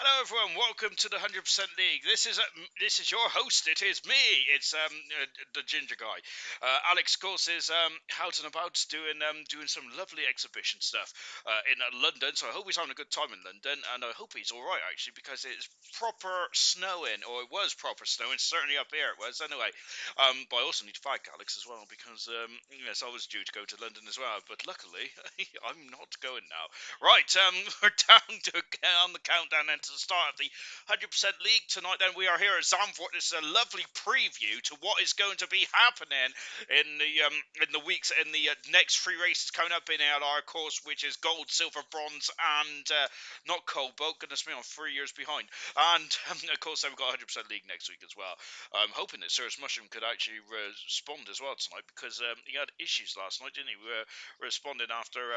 Hello everyone, welcome to the 100% League. This is your host. It is me. It's the ginger guy. Alex, of course, is out and about doing some lovely exhibition stuff in London. So I hope he's having a good time in London, and I hope he's all right actually because it's proper snowing, or it was proper snowing. Certainly up here it was. Anyway, but I also need to thank Alex as well because yes, I was due to go to London as well, but luckily I'm not going now. Right, we're down to on the countdown then to the start of the 100% League tonight. Then we are here at Zandvoort. This is a lovely preview to what is going to be happening in the weeks in the next three races coming up in ALR, of course, which is gold, silver, bronze, and not cobalt. Goodness me, I'm 3 years behind. And of course, then we've got 100% League next week as well. I'm hoping that Cirrus Mushroom could actually respond as well tonight because he had issues last night, didn't he? We were responding after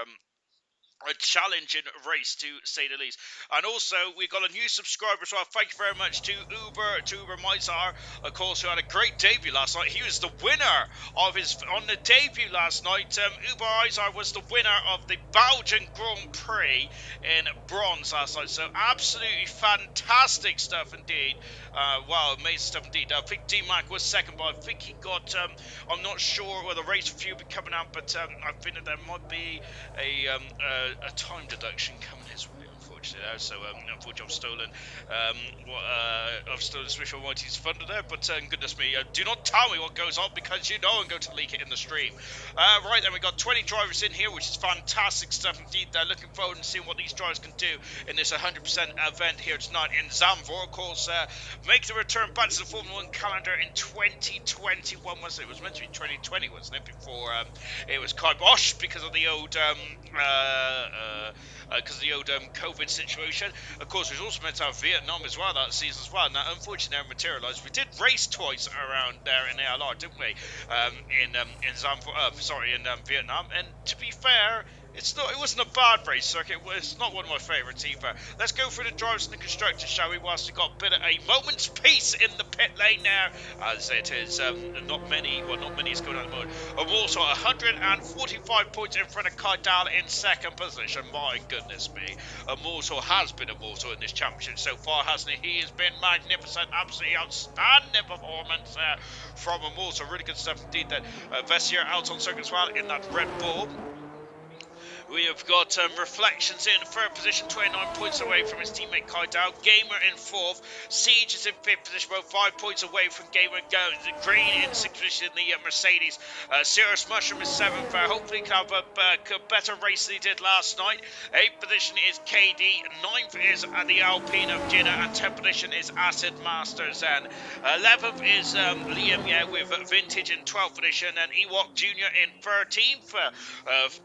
a challenging race to say the least. And also we got a new subscriber as well. Thank you very much to Uber Mizar, of course, who had a great debut last night. He was the winner of his on the debut last night. Uber Mizar was the winner of the Belgian Grand Prix in bronze last night. So absolutely fantastic stuff indeed. Wow, amazing stuff indeed. I think D-Mac was second, but I think he got I'm not sure whether the race review will be coming out, but I think that there might be a time deduction coming his way, unfortunately. So unfortunately, I've stolen Swish Almighty's thunder there. But goodness me, do not tell me what goes on because you know I'm going to leak it in the stream. Right then, we got 20 drivers in here, which is fantastic stuff indeed. They're looking forward to seeing what these drivers can do in this 100% event here tonight in Zandvoort. Of course, make the return back to the Formula 1 calendar in 2021. Was it? It was meant to be 2020, wasn't it? Before it was kibosh because of the old COVID situation. Of course, we was also meant to have Vietnam as well that season as well. Now, unfortunately, never materialised. We did race twice around there in ALR, didn't we? In Vietnam. And to be fair, it wasn't a bad race circuit. It's not one of my favourites either. Let's go through the drivers and the constructors, shall we? Whilst we got a bit of a moment's peace in the pit lane there, as it is not many is going on at the moment. And we're also 145 points in front of Kaidal in second position. My goodness me, Immortal has been Immortal in this championship so far, hasn't he? He has been magnificent, absolutely outstanding performance there from Immortal. Really good stuff indeed. Then Vessier out on circuit as well in that Red Bull. We have got Reflections in third position, 29 points away from his teammate Kaidal. Gamer in fourth. Siege is in fifth position, about 5 points away from Gamer. Green in sixth position in the Mercedes. Cirrus Mushroom is seventh. Hopefully he can have a better race than he did last night. Eighth position is KD. Ninth is the Alpine of Jeddah. And 10th position is Acid Masters. And 11th is Liam with Vintage in 12th position. And Ewok Jr. in 13th.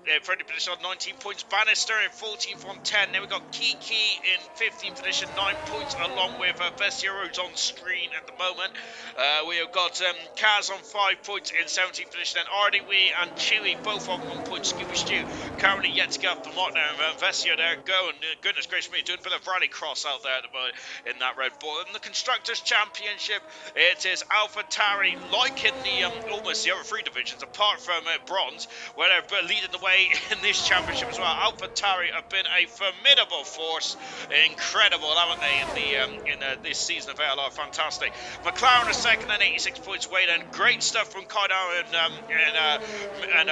30th position on 19 points. Bannister in 14th on 10. Then we've got Kiki in 15th position, 9 points, along with Vessier, who's on screen at the moment. We have got Kaz on 5 points in 17th position. Then Ardiwi and Chewy both on 1 point. Scooby Stew currently yet to get up the mark now. Vessier there going. Goodness gracious me, doing a bit of rally cross out there at the moment in that Red Bull. In the Constructors' Championship, it is Alpha Tari, like in the almost the other three divisions, apart from bronze, where they're leading the way in this championship as well. Alpha Tari have been a formidable force, incredible, haven't they, in this season of ALR? Fantastic. McLaren are second and 86 points away. Then great stuff from Kaidal and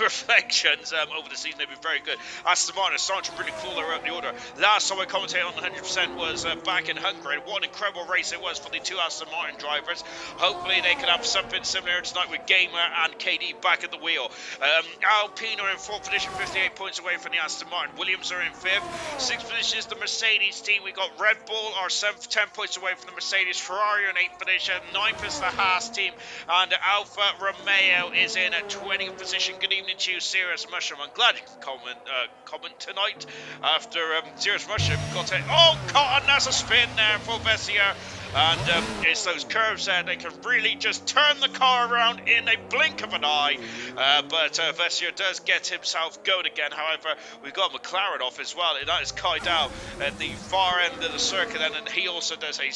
Reflections over the season. They've been very good. Aston Martin are starting to really pull their the order. Last time I commentated on 100% was back in Hungary. What an incredible race it was for the two Aston Martin drivers. Hopefully they can have something similar tonight with Gamer and KD back at the wheel. Alpine are in fourth position, 58 points away from the Aston Martin. Williams are in fifth. Sixth position is the Mercedes team. We got Red Bull are 10 points away from the Mercedes. Ferrari in 8th position. 9th is the Haas team. And Alfa Romeo is in 20th position. Good evening to you, Cirrus Mushroom. I'm glad you can comment tonight after Cirrus Mushroom got it. Oh, Cotton, that's a spin there for Vessier. And it's those curves there. They can really just turn the car around in a blink of an eye. But Vessier does get himself going again. However, we've got McLaren off as well. And that is Kaidal at the far end of the circuit. And he also does he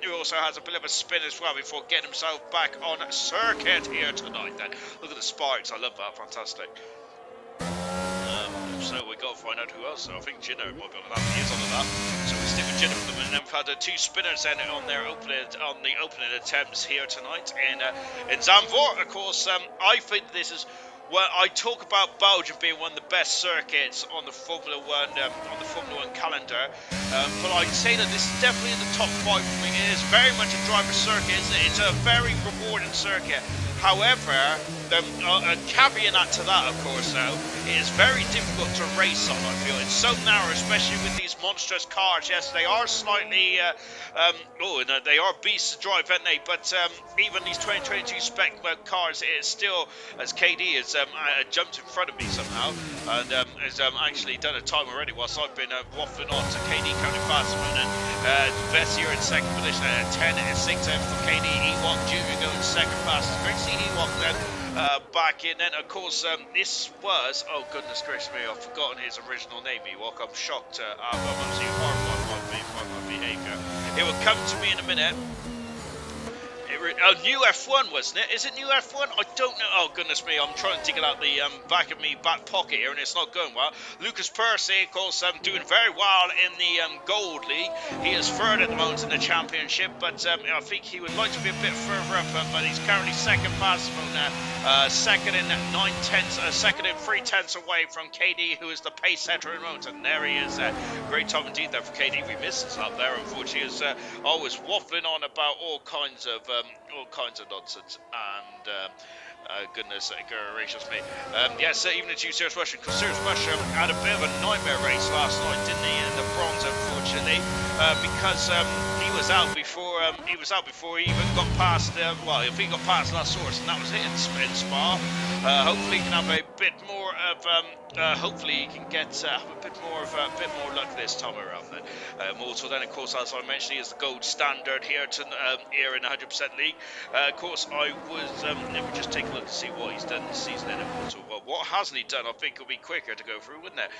also has a bit of a spin as well before getting himself back on circuit here tonight. Then look at the sparks. I love that. Fantastic. so we got to find out who else. So I think Jinner might be on that. He is on that. So we'll stick with Jinner for the minute. And then we've had two spinners then on their opening attempts here tonight in Zandvoort. Of course, I think this is. Well, I talk about Belgium being one of the best circuits on the Formula One calendar, but I'd say that this is definitely in the top 5 for me. It is very much a driver circuit. It's a very rewarding circuit. However, a caveat to that, of course, though, it is very difficult to race on. I feel it's so narrow, especially with these monstrous cars. Yes, they are slightly, they are beasts to drive, aren't they? But even these 2022 spec cars, it is still, as KD has jumped in front of me somehow, and has actually done a time already. Whilst I've been waffling on to KD coming faster, and best year in second position, 10 and 6 for KD. Ewok Jr. going second fastest. Great to see Ewok then. Back in, then of course this was, oh goodness gracious me, I've forgotten his original name, Ewok. I'm shocked. I'm obviously horrified by my behaviour. It will come to me in a minute. New F1, wasn't it? Is it new F1? I don't know. Oh, goodness me. I'm trying to dig it out the back of me back pocket here, and it's not going well. Lucas Percy, of course, doing very well in the Gold League. He is third at the moment in the championship, but I think he would like to be a bit further up, but he's currently second fastest now. Second in 3/10 away from KD, who is the pace setter at the moment. And there he is. Great time indeed there for KD. We missed us up there, unfortunately, as always waffling on about all kinds of nonsense, and goodness gracious me. Yes, even the two Serious Russian, because Serious Russia had a bit of a nightmare race last night, didn't he, in the bronze, unfortunately, because he was out before he even got past, if he got past last source, and that was it in Spa. Hopefully he can have a bit more of, hopefully he can get have a bit more luck this time around then. Also then, of course, as I mentioned, he is the gold standard here here in the 100% league. Of course, I was, let me just take a look to see what he's done this season in Immortal. Well, what hasn't he done? I think it'll be quicker to go through, wouldn't it?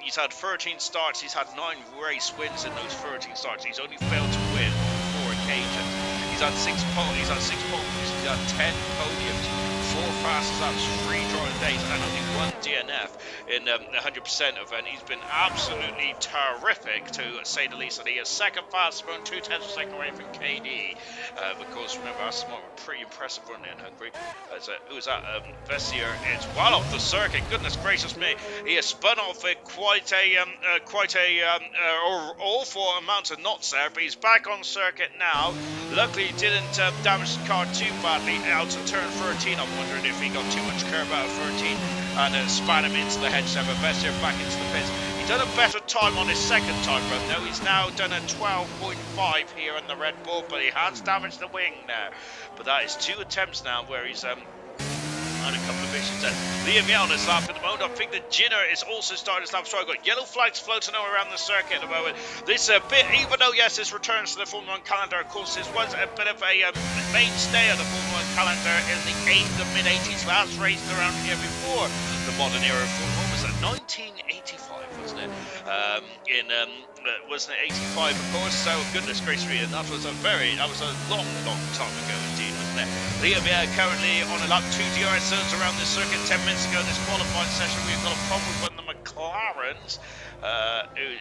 He's had 13 starts, he's had 9 race wins in those 13 starts. He's only failed to win on 4 occasions. He's had 6 pole positions, he's had 10 podiums, 4 fastest laps, 3 drawing days, and only 1 DNF in the 100% event. He's been absolutely terrific, to say the least. And he is second fastest, around 2/10 of a second away from KD. Of course, remember, that's a pretty impressive run in Hungary. Who was that? Vessier is well off the circuit. Goodness gracious me, he has spun off quite a awful amount of knots there, but he's back on circuit now. Luckily, he didn't damage the car too badly out of turn 13. I'm wondering if he got too much curve out of 13 and span him into the hedge there, but Vessier back into the pits. He done a better time on his second time run though. He's now done a 12.5 here in the Red Bull, but he has damaged the wing there. But that is 2 attempts now where he's had a couple of issues there. Liam Yell is lap at the moment. I think that Jinner is also starting his lap. So I've got yellow flags floating all around the circuit at the moment. This bit, even though yes, this returns to the Formula 1 calendar, of course, this was a bit of a mainstay of the Formula 1 calendar in the mid-80s. Last raced around here before the modern era of Formula 1 was at 1985, wasn't it? Wasn't it 85, of course? So goodness gracious me, and that was a long time ago indeed, wasn't it? Liam currently on a lap 2 DRS zones around this circuit. 10 minutes ago, this qualifying session, we've got a problem with one of the McLarens.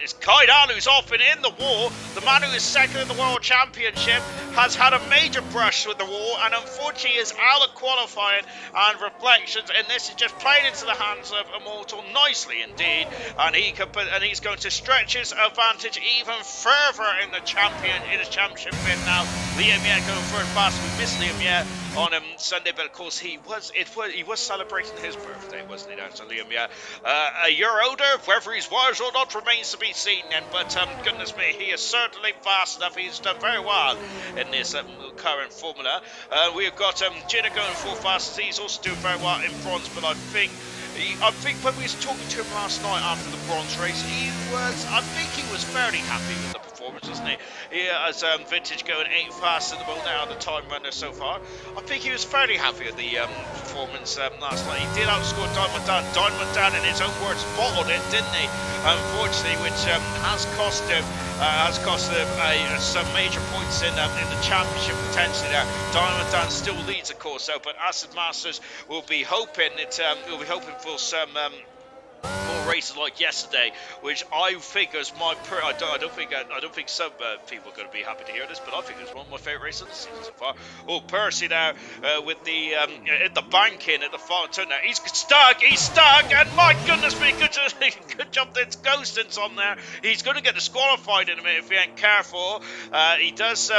It's Kaidan who's off and in the wall. The man who is second in the World Championship has had a major brush with the wall, and unfortunately is out of qualifying and reflections, and this is just playing into the hands of Immortal nicely indeed, and he's going to stretch his advantage even further in the championship bid now. Liam going third fast. We missed Liam on Sunday, but of course he was celebrating his birthday, wasn't he? Now, so Liam a year older, whether he's wise or not remains to be seen then, but goodness me, he is certainly fast enough. He's done very well in this current formula. We've got Jinner going full fast. He's also doing very well in bronze, but I think when we was talking to him last night after the bronze race, I think he was fairly happy with the performance, wasn't he? He has Vintage going 8 fast at the moment now, the time runner so far. I think he was fairly happy with the performance last night. He did outscore Diamond Dan. Diamond Dan, in his own words, bottled it, didn't he? Unfortunately, which has cost him some major points in the championship potentially there. Diamond Dan still leads, of course, though, but Acid Masters will be hoping for some more races like yesterday, which I think is my I don't think some people are going to be happy to hear this, but I think it's one of my favourite races of the season so far. Oh, Percy now with the at the banking at the final turn now. He's stuck, and my goodness me, good job that's Ghostins on there. He's going to get disqualified in a minute if he ain't careful. He does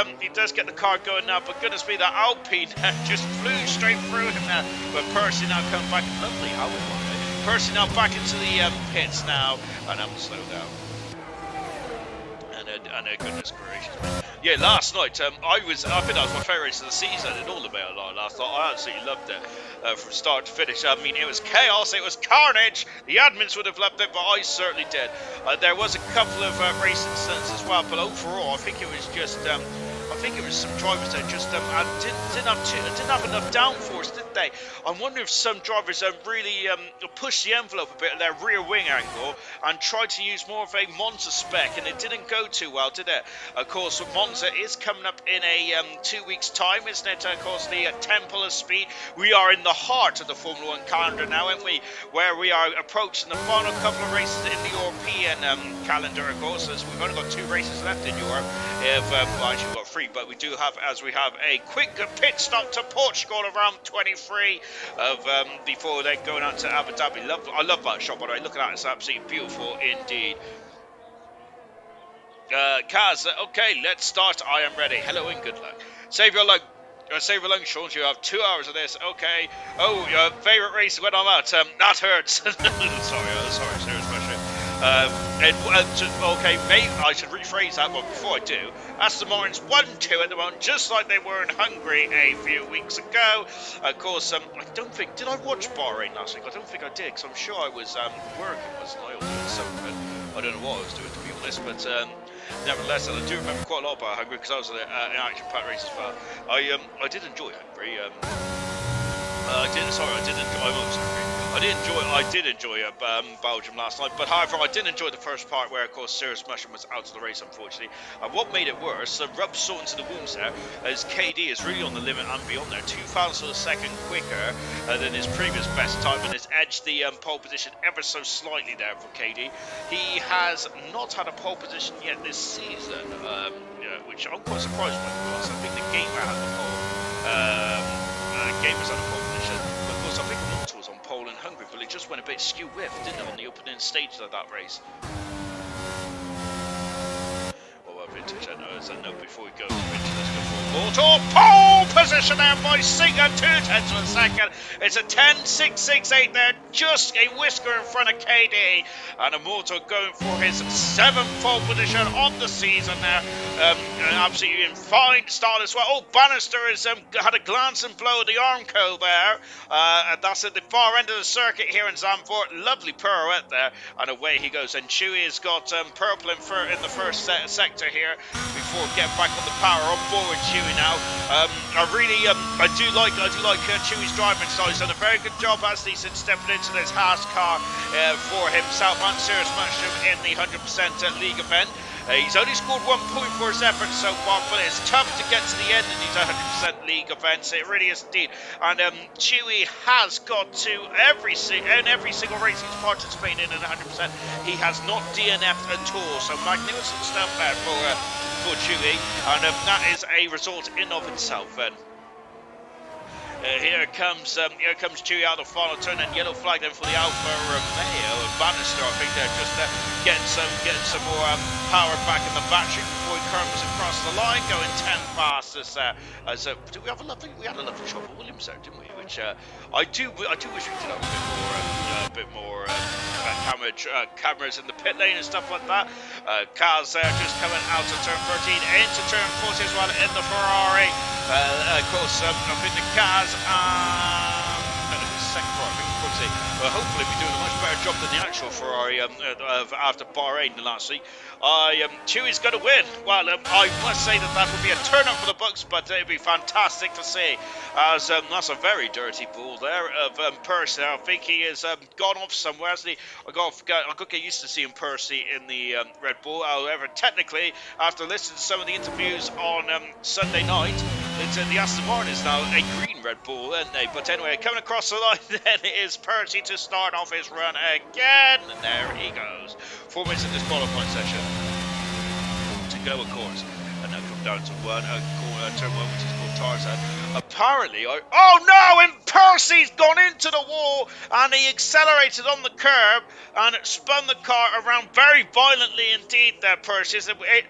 get the car going now, but goodness me, that Alpine just flew straight through him now. But Percy now coming back, lovely how it was. Percy now back into the pits now, and I'm slow down. And goodness gracious. Yeah, last night, I think that was my favourite race of the season in all of ALR last night. I absolutely loved it from start to finish. I mean, it was chaos, it was carnage. The admins would have loved it, but I certainly did. There was a couple of race incidents as well, but overall, I think it was just... I think it was some drivers that just didn't have enough downforce, did they? I wonder if some drivers really pushed the envelope a bit at their rear wing angle and tried to use more of a Monza spec, and it didn't go too well, did it? Of course, Monza is coming up in a 2 weeks' time, isn't it? Of course, the Temple of Speed. We are in the heart of the Formula 1 calendar now, aren't we? Where we are approaching the final couple of races in the European calendar, of course, as we've only got 2 races left in Europe. Well, actually, we've got 3. But we do have, as we have a quick pit stop to Portugal around 23 of before they're going on to Abu Dhabi. I love that shot, by the way. Look at that, it's absolutely beautiful indeed. Kaz, okay, let's start. I am ready. Hello and good luck. Save your luck. Save your lungs, Sean. You have 2 hours of this. Okay. Oh, your favourite race when I'm out. That hurts. sorry, serious question. Okay, maybe I should rephrase that, but before I do, Aston Martin's 1-2 at the moment, just like they were in Hungary a few weeks ago. Of course, I don't think, did I watch Bahrain last week? I don't think I did, because I'm sure I was working, wasn't I, or doing something. I don't know what I was doing, to be honest, but nevertheless, I do remember quite a lot about Hungary, because I was in an action-packed race as well. I did enjoy Hungary. I did enjoy Belgium last night, but however, I did enjoy the first part where, of course, Cirrus Mushroom was out of the race, unfortunately. And what made it worse, rub salt into the wounds there, as KD is really on the limit and beyond there, 2 thousandths of a second quicker than his previous best time, and has edged the pole position ever so slightly there for KD. He has not had a pole position yet this season, which I'm quite surprised by, because I think the Gamer had the pole. Gamers had a pole position. Of course, I think Malta was on pole in Hungary, but it just went a bit skew-whiff, didn't it, on the opening stage of that race? Well, vintage, I know, so no, before we go to vintage, let's go for Malta. Pole position there by Singer, 2/10 of a second. It's a 10.668 there, just a whisker in front of KD. And Immortal going for his 7th pole position on the season now. Absolutely in fine start as well. Oh, Bannister has had a glancing blow at the Armco there. And that's at the far end of the circuit here in Zandvoort. Lovely pirouette there. And away he goes. And Chewy has got purple in the first sector here before getting back on the power. On board Chewy now. I do like Chewy's driving style. He's done a very good job, hasn't he, since stepping into this Haas car for himself and Cirrus Mushroom in the 100% league event. He's only scored 1 point for his efforts so far, but it's tough to get to the end in these 100% league events. It really is indeed. And Chewy has got to every single race he's participated in 100%. He has not DNF'd at all. So magnificent stuff there for Chewy, and that is a result in of itself. Then. Here comes Chewy out of the final turn, and yellow flag then for the Alfa Romeo and Bannister. I think they're just getting some more power back in the battery before he curves across the line, going 10 fastest. We had a lovely shot for Williams there, didn't we? Which I do wish we did have a bit more cameras in the pit lane and stuff like that. Cars there just coming out of turn 13 into turn 40 as well in the Ferrari. Of course, I think the cars second Ferrari, I think Ferrari will hopefully be doing a much better job than the actual Ferrari after Bahrain last week. Chewy's going to win. Well, I must say that would be a turn up for the books, but it'd be fantastic to see. As that's a very dirty ball there of Percy. I think he has gone off somewhere, hasn't he? I got to get used to seeing Percy in the Red Bull. However, technically, after listening to some of the interviews on Sunday night, the Aston Martin is now a green Red Bull, aren't they? But anyway, coming across the line then is Percy to start off his run again. And there he goes. 4 minutes in this qualifying session to go, of course. And now come down to turn one, which is called Tarzan. Apparently, oh no! And Percy's gone into the wall, and he accelerated on the curb and spun the car around very violently indeed. There, Percy.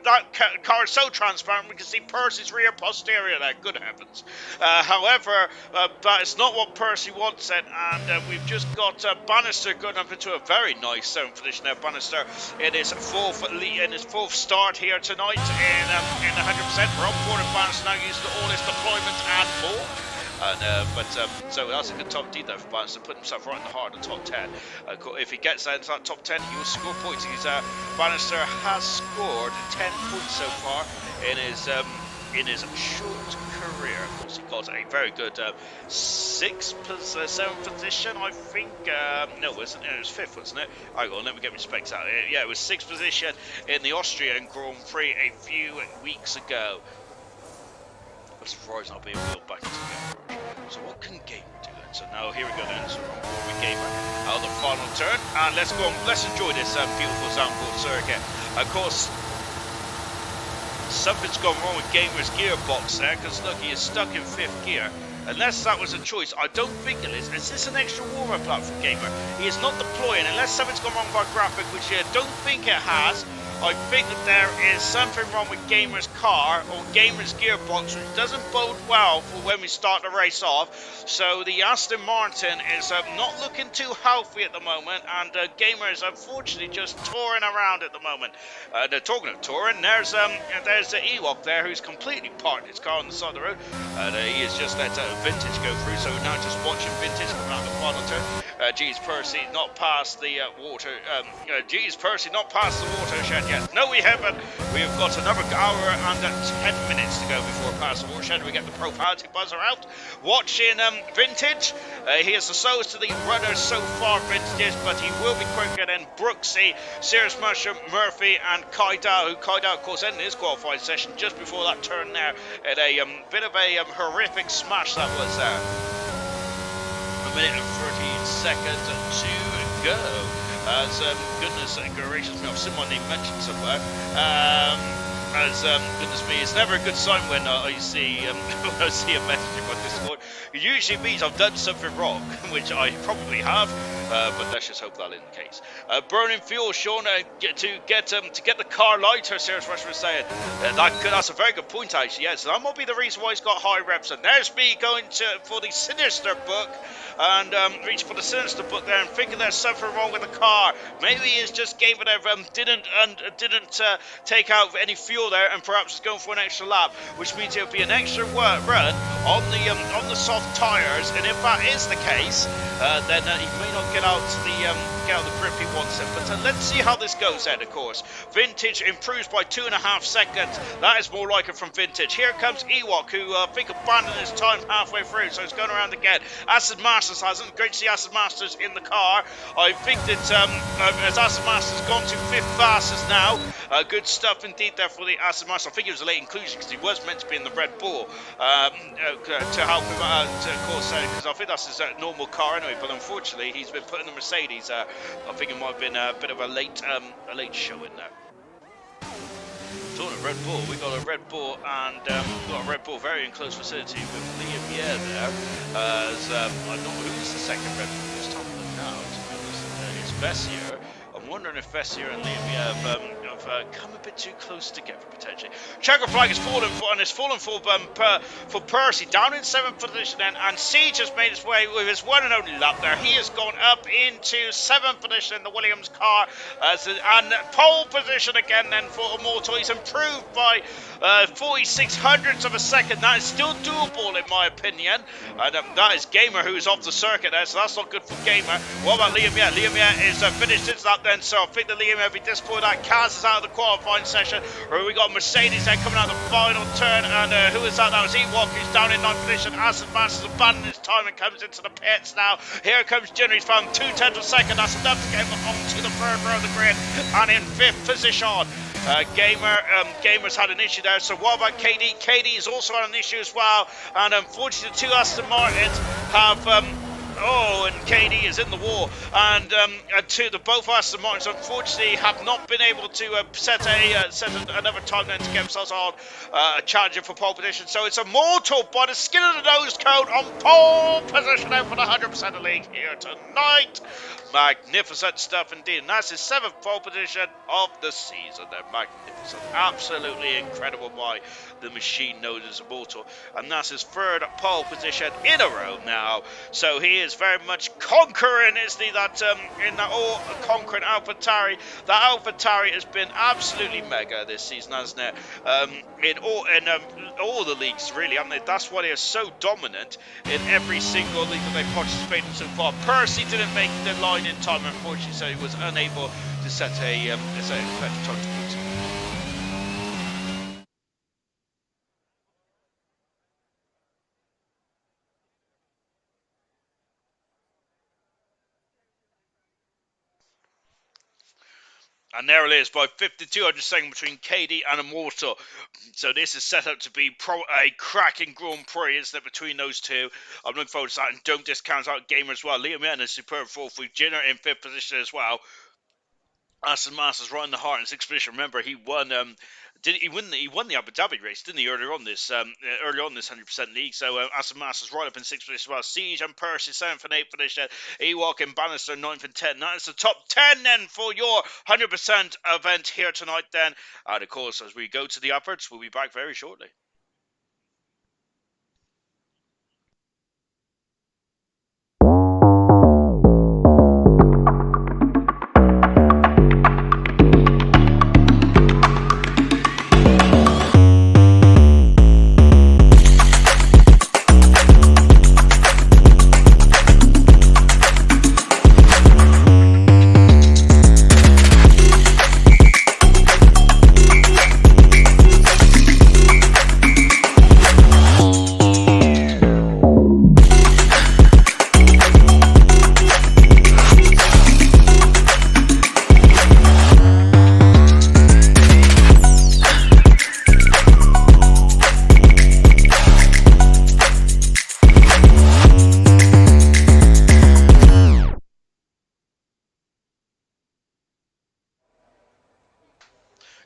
That car is so transparent we can see Percy's rear posterior there. Good heavens! However, that is not what Percy wants, and we've just got Bannister going up into a very nice zone position now. Bannister in his fourth start here tonight in 100%. Rob Ford and Bannister now using all his deployment and more. So that's a good top D there for Bannister, put himself right in the heart of the top 10. If he gets into that top 10, he will score points. Bannister has scored 10 points so far in his short career. Of course, he got a very good 7th position, I think. No, it wasn't. It was 5th, wasn't it? Alright, well, let me get my specs out. Yeah, it was 6th position in the Austrian Grand Prix a few weeks ago. I'm surprised not being wheeled back into the garage. So what can Gamer do then? So now here we go then. So we're on board with Gamer. Out the final turn, and let's enjoy this beautiful Zandvoort circuit. Of course, something's gone wrong with Gamer's gearbox there, because look, he is stuck in 5th gear. Unless that was a choice, I don't think it is. Is this an extra warm-up lap for Gamer? He is not deploying, unless something's gone wrong with our graphic, which I don't think it has. I think that there is something wrong with Gamer's car or Gamer's gearbox, which doesn't bode well for when we start the race off. So the Aston Martin is not looking too healthy at the moment, and Gamer is unfortunately just touring around at the moment. They're talking of touring. There's the Ewok there who's completely parked his car on the side of the road. He has just let Vintage go through, so we're now just watching Vintage come out the final turn. Geez, Percy not past the Percy not past the watershed. Yes. No, we haven't. We have got another hour and 10 minutes to go before past the watershed. We get the profanity buzzer out. Watching Vintage. He is the slowest of the runners so far, Vintage, but he will be quicker than Brooksy, Sirius Mushroom, Murphy, and Kaidao, who Kaidao, of course, ended his qualifying session just before that turn there at a bit of a horrific smash that was there. 1 minute and 13 seconds to go. As goodness gracious me, I've seen my name mentioned somewhere. Goodness me, it's never a good sign when I see a message on Discord. It usually means I've done something wrong, which I probably have. But let's just hope that isn't the case. Burning fuel, Sean, to get the car lighter. Serious Rush was saying that's a very good point, actually. Yes, that might be the reason why he's got high reps. And there's me going for the Sinister book and reaching for the Sinister book there and thinking there's something wrong with the car. Maybe it's just game that didn't take out any fuel there, and perhaps it's going for an extra lap, which means it'll be an extra run on the soft tires. And if that is the case, then he may not get out the grip he wants it. But let's see how this goes then, of course. Vintage improves by 2.5 seconds. That is more like it from Vintage. Here comes Ewok, who I think abandoned his time halfway through, so he's going around again. Acid Masters hasn't. Great to see Acid Masters in the car. I think that as Acid Masters gone to 5th fastest now. Good stuff indeed there for the Acid Master. I think it was a late inclusion because he was meant to be in the Red Bull to help him out, of course, because I think that's his normal car anyway. But unfortunately, he's been put in the Mercedes. I think it might have been a bit of a late show in there. So on a Red Bull, we got a Red Bull and got a Red Bull very in close vicinity with Liam Pierre there. I don't know who's the second Red Bull. Just have a look now. It's Vessier. I'm wondering if Vessier and Liam Pierre have come a bit too close together potentially. Checker flag has fallen for Percy down in 7th position then, and Siege has made his way with his one and only lap there. He has gone up into 7th position in the Williams car and pole position again then for Immortal. He's improved by 46 hundredths of a second. That is still doable in my opinion, and that is Gamer who's off the circuit there, so that's not good for Gamer. What about Liam? Yeah, Liam is finished his lap then, so I think that Liam will be disappointed that Kaz is out of the qualifying session. We got Mercedes then coming out the final turn, and who is that? That was Ewok, who's down in 9th position. Acid Masters abandoned his time and comes into the pits now. Here comes Jenner, he's found 2/10 of a second. That's enough to get him onto the 3rd row of the grid, and in 5th position. Gamer's had an issue there. So what about KD? KD has also had an issue as well. And unfortunately, the two Aston Martins have. Oh, and KD is in the war, and both Aston Martins unfortunately have not been able to set another time then to get themselves on a challenger for pole position. So it's a mortal by the skin of the nose cone on pole position out for the 100% of the league here tonight. Magnificent stuff indeed, and that's his 7th pole position of the season. They're magnificent, absolutely incredible by the machine known as Immortal, and that's his 3rd pole position in a row now. So he is very much conquering, isn't he? In that all conquering AlphaTauri. That AlphaTauri has been absolutely mega this season, hasn't it? In all the leagues, really, haven't they? That's why they are so dominant in every single league that they've participated in so far. Percy didn't make the line in time, unfortunately, so he was unable to set a effective time to beat. And there it is, by 5,200 seconds between KD and Immortal. So this is set up to be a cracking Grand Prix, isn't it, between those two? I'm looking forward to that, and don't discount out Gamer as well. Liam Young is superb 4th with Jenner in 5th position as well. Aston Martin's right in the heart in 6th position. Remember, he won. He won the Abu Dhabi race, didn't he? Earlier on this 100% league. So Aston Martin's right up in 6th position as well. Siege and Percy 7th and 8th position. Ewok and Bannister 9th and 10th. That is the top 10 then for your 100% event here tonight. Then, and of course, as we go to the upwards, we'll be back very shortly.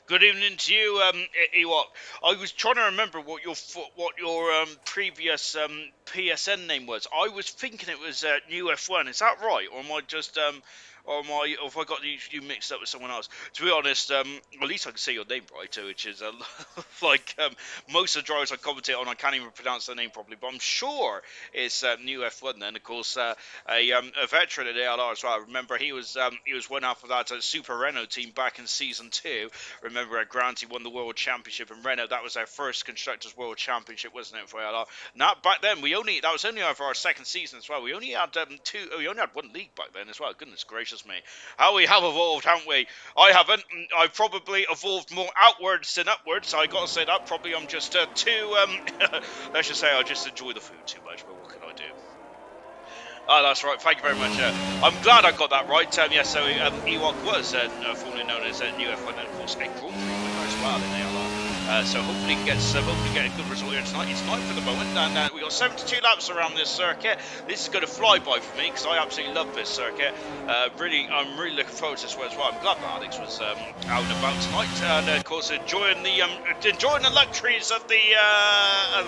Good evening to you, Ewok. I was trying to remember what your previous PSN name was. I was thinking it was New F1. Is that right, or am I just or have I got you mixed up with someone else? To be honest, at least I can say your name right too, which is like most of the drivers I commentate on, I can't even pronounce their name properly. But I'm sure it's New F1. Then, of course, a veteran at ALR as well. Remember, he was one half of that Super Renault team back in season 2. Remember, Granty won the World Championship in Renault. That was our first Constructors World Championship, wasn't it, for ALR? Now, back then, that was only over our 2nd season as well. We only had we only had 1 league back then as well. Goodness gracious me. How we have evolved, haven't we? I haven't. I've probably evolved more outwards than upwards. I got to say that. Probably I'm just too, let's just say I just enjoy the food too much, but what can I do? Oh, that's right. Thank you very much. I'm glad I got that right. Yes, so Ewok was formerly known as New F1, and of course a Grand Prix winner as well in ALR. So hopefully get a good result here tonight. It's 9th for the moment, and we got 72 laps around this circuit. This is going to fly by for me because I absolutely love this circuit. I'm really looking forward to this one as well. I'm glad that Alex was out and about tonight, and of course enjoying the luxuries of the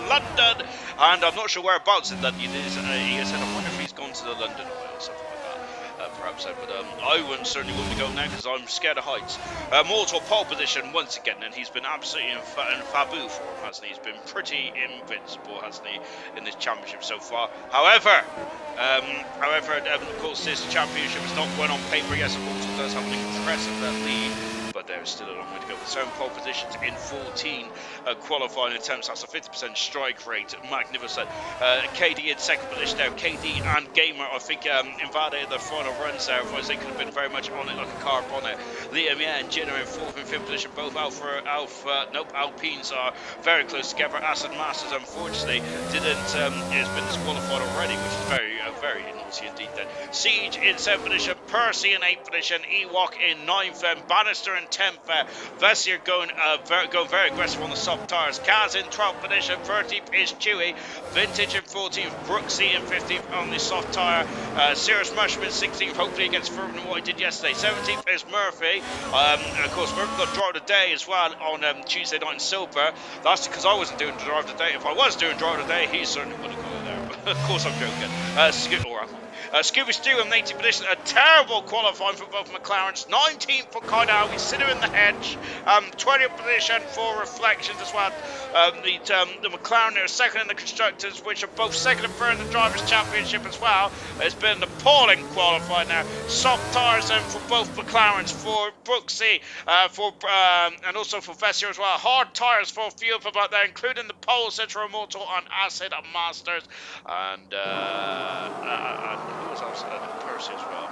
London. And I'm not sure whereabouts in London he is. He said, I wonder if he's gone to the London Eye or something like that. Perhaps so, but I certainly wouldn't be going now because I'm scared of heights. Mortal pole position once again, and he's been absolutely in Fabu for him, hasn't he? He's been pretty invincible, hasn't he, in this championship so far. However, of course, this championship is not one on paper. Yes, Mortal does have an impressive lead, but there's still a long way to go. With 7 pole positions in 14 qualifying attempts, that's a 50% strike rate. Magnificent. KD in 2nd position now. KD and Gamer, I think, invalidated the final runs there. Otherwise, they could have been very much on it like a car on it. Liam and Jenner in 4th and 5th position. Both Alpines are very close together. Aston Masters, unfortunately, has been disqualified already, which is very very naughty indeed then. Siege in 7th position, Percy in 8th position, Ewok in 9th, Bannister in 10th, Vessier going very aggressive on the soft tires, Kaz in 12th position, 13th is Chewy, Vintage in 14th, Brooksy in 15th on the soft tire, Cirrus Mushroom in 16th, hopefully against further than what he did yesterday. 17th is Murphy, of course Murphy got drive of the day as well on Tuesday night in Silver. That's because I wasn't doing drive of the day. If I was doing drive of the day, he certainly would have gone there. Of course I'm joking. Scooby Stew in 18th position, a terrible qualifying for both McLarens. 19th for Kydal, we sit him in the hedge. 20th position for Reflections as well. The McLaren are second in the Constructors, which are both second and third in the Drivers' Championship as well. It's been an appalling qualifying now. Soft tyres then for both McLarens, for Brooksy, and also for Vessier as well. Hard tyres for a few of them out there, including the Pole, Citra Immortal, and Acid Masters. And who was else? Percy as well.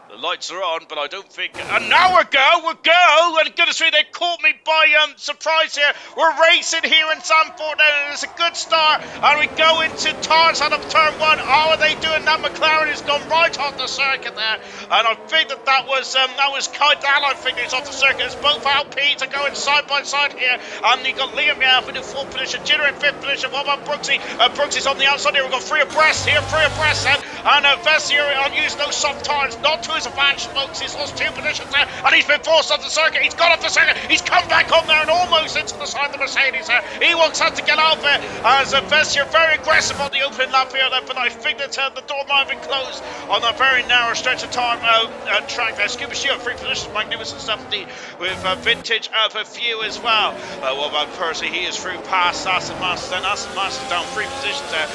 The lights are on, but I don't think... And now we're go! And goodness me, they caught me by surprise here. We're racing here in Zandvoort, and it's a good start. And we go into Tarzan of turn 1. How are they doing that? McLaren has gone right off the circuit there. And I think that was Kydal, I think, who's off the circuit. It's both LPs are going side by side here. And you got Liam Yelp in 4th position, Jenner in 5th position. What about Brooksy? Brooksy's on the outside here. We've got 3 abreast here, and Vessier on using those soft tyres, not to his advantage, folks. He's lost 2 positions there, and he's been forced off the circuit. He's got off the circuit. He's come back on there and almost into the side of the Mercedes there. Ewoks had to get out there as Vessier very aggressive on the opening lap here there, but I think that the door might have been closed on a very narrow stretch of time track there. Scuba Stew at 3 positions, magnificent stuff indeed, with Vintage of a few as well. What about Percy? He is through past Acid Master, then Acid Master down 3 positions there.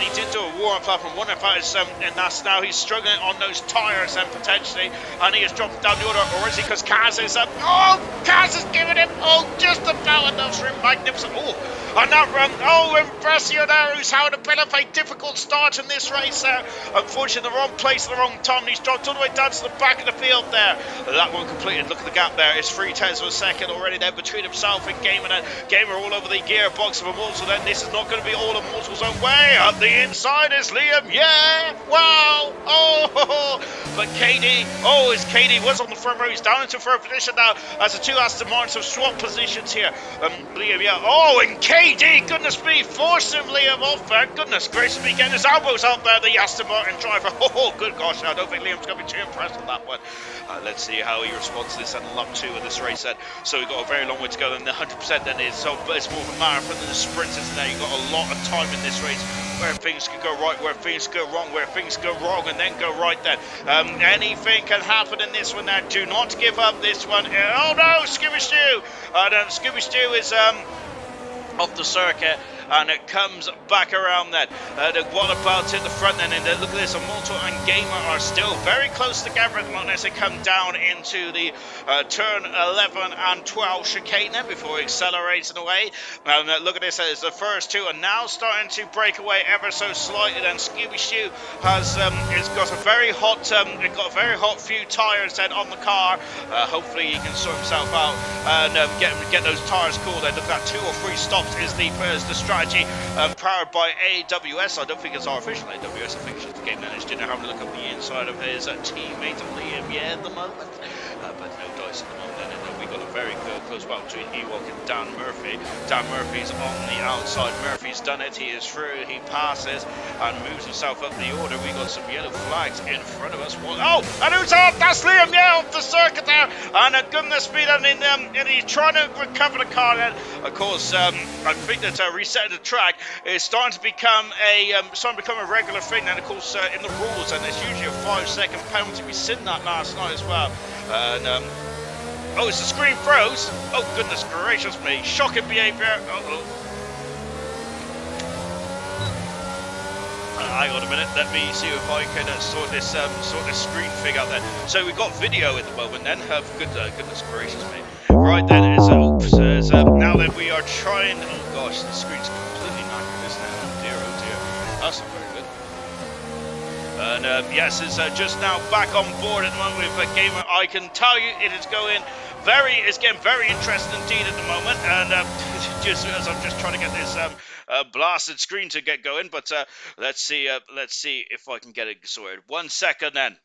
He did do a warm-up lap and wonder if that is in that's now he's struggling on those tyres and potentially, and he is dropping down the order, or is he, because Kaz is Kaz is giving him just about enough for him. Magnificent. And that run, Vessier there, who's having a bit of a difficult start in this race there. Unfortunately, the wrong place at the wrong time, and he's dropped all the way down to the back of the field there. That one completed. Look at the gap there. It's 3/10 of a second already there between himself and Gamer. And Gamer all over the gearbox of Immortal. Then this is not going to be all Immortal's own way. Up the inside is Liam. Yeah, wow. But KD, KD was on the front row. He's down into third position now as the 2 Aston Martins have swapped positions here. Liam, yeah. And KD, goodness me, forcing Liam off there. Goodness gracious me, getting his elbows out there, the Aston Martin driver. Good gosh, I don't think Liam's going to be too impressed with that one. Let's see how he responds to this in lap 2 of this race then. So we've got a very long way to go, and the 100% then is, so it's more of a marathon than a sprint, isn't there? You've got a lot of time in this race where things can go right, where things go wrong, where things go wrong and then go right then. Anything can happen in this one now. Do not give up this one. Oh no, Scooby Stew! Scooby Stew is off the circuit, and it comes back around then. What about in the front then? And look at this, Immortal and Gamer are still very close together at the moment as they come down into the turn 11 and 12 chicane then before accelerating away. Look at this, as the first 2 are now starting to break away ever so slightly. Then Scooby Stew has got a very hot few tyres then on the car. Hopefully he can sort himself out and get those tyres cool. Then look at that, 2 or 3 stops is the strategy. Powered by AWS. I don't think it's our official AWS. I think it's just the game manager. Didn't have a look at the inside of his teammate Liam. Yeah, at the moment, but no dice at the moment. And then we got a very good close battle between Ewok and Dan Murphy. Dan Murphy's on the outside. Murphy's done it. He is through. He passes and moves himself up the order. We got some yellow flags in front of us. And who's on? That's Liam. Yeah, off the circuit there. And goodness me, and he's trying to recover the car. Then, of course, I think that resetting the track is starting to become a regular thing. And of course, in the rules, and there's usually a 5-second penalty. We've seen that last night as well. And it's the screen froze. Oh goodness gracious me! Shocking behaviour. Hang on a minute. Let me see if I can sort this screen thing out there. So we've got video at the moment. Then goodness gracious me. Right then, now that we are trying. Oh gosh, the screen's completely knackered, isn't it? Oh dear. That's not very good. And yes, it's just now back on board at the moment with a Gamer. I can tell you it is it's getting very interesting indeed at the moment. And just as I'm just trying to get this blasted screen to get going, but let's see if I can get it sorted. 1 second then.